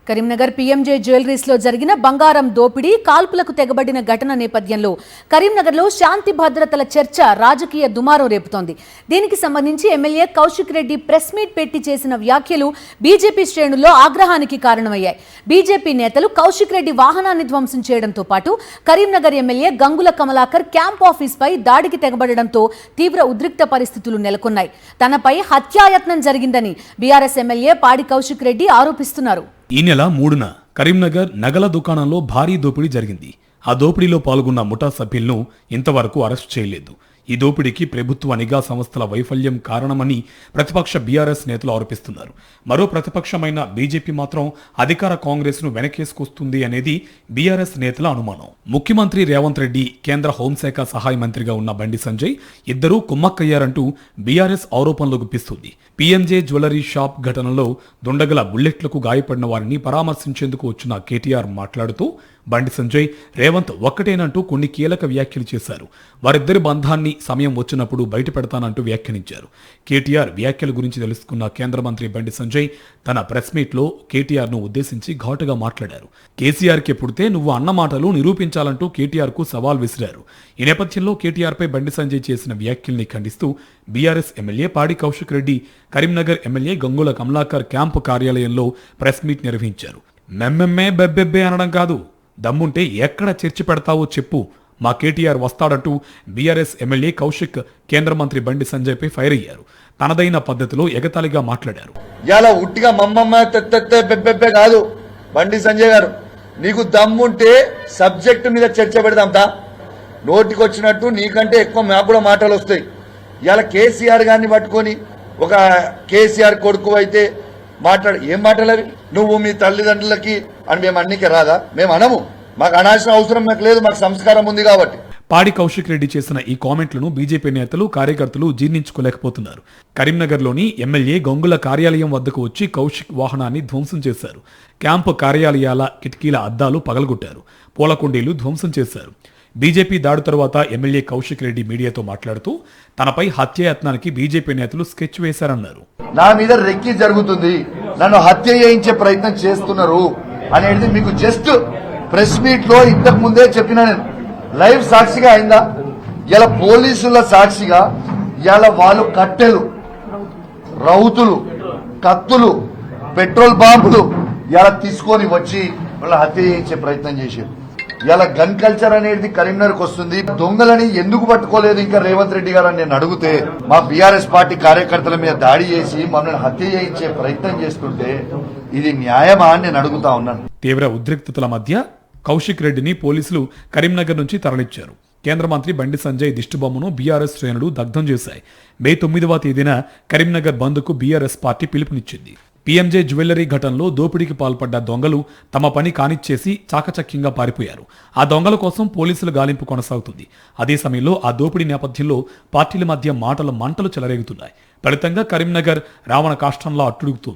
Karimnagar PMJ jewelleries లో జరిగిన బంగారం దోపిడీ కాల్పులకు తెగబడిన ఘటన నేపథ్యంలో కరీంనగర్లో శాంతి భద్రతల చర్చ రాజకీయ దుమారం రేపుతోంది. దీనికి సంబంధించి MLA Kaushik Reddy press meet పెట్టి చేసిన వ్యాఖ్యలు బీజేపీ శ్రేణుల్లో ఆగ్రహానికి కారణమయ్యాయి. బీజేపీ నేతలు కౌశిక్ రెడ్డి వాహనాన్ని ధ్వంసం చేయడంతో పాటు Karimnagar MLA Gangula Kamalakar camp office పై దాడికి తెగబడడంతో తీవ్ర ఉద్రిక్త పరిస్థితులు నెలకొన్నాయి. తనపై హత్యాయత్నం జరిగిందని బీఆర్ఎస్ ఎమ్మెల్యే పాడి కౌశిక్ రెడ్డి ఆరోపిస్తున్నారు. ఈ నెల 3న కరీంనగర్ నగల దుకాణంలో భారీ దోపిడీ జరిగింది. ఆ దోపిడీలో పాల్గొన్న ముఠా సభ్యులను ఇంతవరకు అరెస్టు చేయలేదు. ఈ దోపిడీకి ప్రభుత్వ నిఘా సంస్థల వైఫల్యం కారణమని ప్రతిపక్ష బీఆర్ఎస్ నేతలు ఆరోపిస్తున్నారు. మరో ప్రతిపక్షమైన బీజేపీ మాత్రం అధికార కాంగ్రెస్ ను వెనకేసుకొస్తుంది అనేది బీఆర్ఎస్ నేతల అనుమానం. ముఖ్యమంత్రి రేవంత్ రెడ్డి, కేంద్ర హోంశాఖ సహాయ మంత్రిగా ఉన్న బండి సంజయ్ ఇద్దరూ కుమ్మక్కయ్యారంటూ బీఆర్ఎస్ ఆరోపణలు గుప్పిస్తుంది. పీఎంజే జ్యువెలరీ షాప్ ఘటనలో దుండగల బుల్లెట్లకు గాయపడిన వారిని పరామర్శించేందుకు వచ్చిన కేటీఆర్ మాట్లాడుతూ బండి సంజయ్, రేవంత్ ఒక్కటేనంటూ కొన్ని కీలక వ్యాఖ్యలు చేశారు. వారిద్దరి బంధాన్ని సమయం వచ్చినప్పుడు బయటపెడతానంటూ వ్యాఖ్యానించారు. కేటీఆర్ వ్యాఖ్యల గురించి తెలుసుకున్న కేంద్ర మంత్రి బండి సంజయ్ తన ప్రెస్ మీట్లో కేటీఆర్ ను ఉద్దేశించి ఘాటుగా మాట్లాడారు. కేసీఆర్కి పుడితే నువ్వు అన్న మాటలు నిరూపించాలంటూ కేటీఆర్ కు సవాల్ విసిరారు. ఈ నేపథ్యంలో కేటీఆర్ పై బండి సంజయ్ చేసిన వ్యాఖ్యల్ని ఖండిస్తూ బీఆర్ఎస్ ఎమ్మెల్యే పాడి కౌశిక్ రెడ్డి కరీంనగర్ ఎమ్మెల్యే గంగుల కమలాకర్ క్యాంపు కార్యాలయంలో ప్రెస్ మీట్ నిర్వహించారు. మెమ్మెమ్మే బెబ్బెబ్బే అనడం కాదు, దమ్ముంటే ఎక్కడ చర్చ పెడతావో చెప్పు, మా కేటీఆర్ వస్తాడంటూ బీఆర్ఎస్ ఎమ్మెల్యే కౌశిక్ కేంద్ర మంత్రి బండి సంజయ్ పై ఫైర్ అయ్యారు. తనదైన పద్ధతిలో ఎగతాళిగా మాట్లాడారు. ఇలా ఉట్టిగా మమ్మమ్మ బెబ్బెబ్బే కాదు, బండి సంజయ్ గారు నీకు దమ్ముంటే సబ్జెక్టు మీద చర్చ పెడదాంతా. నోటికొచ్చినట్టు నీకంటే ఎక్కువ మాకు కూడా మాటలు వస్తాయి. ఇలా కేసీఆర్ గారిని పట్టుకొని ఒక కేసీఆర్ కొడుకు అయితే ఏం మాటలు అవి? నువ్వు మీ తల్లిదండ్రులకి అని మేము అన్నికి రాదా? మేము అనము, మాకు అనాల్సిన అవసరం మాకు లేదు, మాకు సంస్కారం ఉంది కాబట్టి. పాడి కౌశిక్ రెడ్డి చేసిన ఈ కామెంట్లను బీజేపీ నేతలు, కార్యకర్తలు జీర్ణించుకోలేకపోతున్నారు. కరీంనగర్లోని ఎమ్మెల్యే గంగుల కార్యాలయం వద్దకు వచ్చి కౌశిక్ వాహనాన్ని ధ్వంసం చేశారు. క్యాంపు కార్యాలయాల కిటికీల అద్దాలు పగలగొట్టారు. పూలకుండీలు ధ్వంసం చేశారు. బీజేపీ దాడి తరువాత ఎమ్మెల్యే కౌశిక్ రెడ్డి మీడియాతో మాట్లాడుతూ తనపై హత్యాయత్నానికి బీజేపీ నేతలు స్కెచ్ వేశారన్నారు. నా మీద రెక్కి జరుగుతుంది, నన్ను హత్య చేయించే ప్రయత్నం చేస్తున్నారు అనేది మీకు జస్ట్ ప్రెస్ మీట్ లో ఇంతకు ముందే చెప్పిన నేను. లైవ్ సాక్షిగా అయిందా? ఇలా పోలీసుల సాక్షిగా ఇలా వాళ్ళు కట్టెలు, రౌతులు, కత్తులు, పెట్రోల్ బాంబులు ఇలా తీసుకొని వచ్చి వాళ్ళ హత్య చేయించే ప్రయత్నం చేశారు. ఇలా గన్ కల్చర్ అనేది కరీంనగర్కి వస్తుంది. దొంగలని ఎందుకు పట్టుకోలేదు ఇంకా రేవంత్ రెడ్డి గారు అని నేను అడిగితే మా బీఆర్ఎస్ పార్టీ కార్యకర్తల మీద దాడి చేసి మమ్మల్ని హత్య చేయించే ప్రయత్నం చేస్తుంటే ఇది న్యాయమా అని నేను అడుగుతా ఉన్నాను. తీవ్ర ఉద్రిక్తతల మధ్య కౌశిక్ రెడ్డిని పోలీసులు కరీంనగర్ నుంచి తరలించారు. కేంద్ర మంత్రి బండి సంజయ్ దిష్టిబొమ్మను బీఆర్ఎస్ శ్రేణులు దగ్ధం చేశాయి. మే 9వ తేదీన కరీంనగర్ బంద్కు బీఆర్ఎస్ పార్టీ పిలుపునిచ్చింది. పీఎంజే జ్యువెలరీ ఘటనలో దోపిడీకి పాల్పడ్డ దొంగలు తమ పని కానిచ్చేసి చాకచక్యంగా పారిపోయారు. ఆ దొంగల కోసం పోలీసుల గాలింపు కొనసాగుతుంది. అదే సమయంలో ఆ దోపిడీ నేపథ్యంలో పార్టీల మధ్య మంటలు చెలరేగుతున్నాయి. ఫలితంగా కరీంనగర్ రావణ కాష్టంలా అట్టుడుగుతోంది.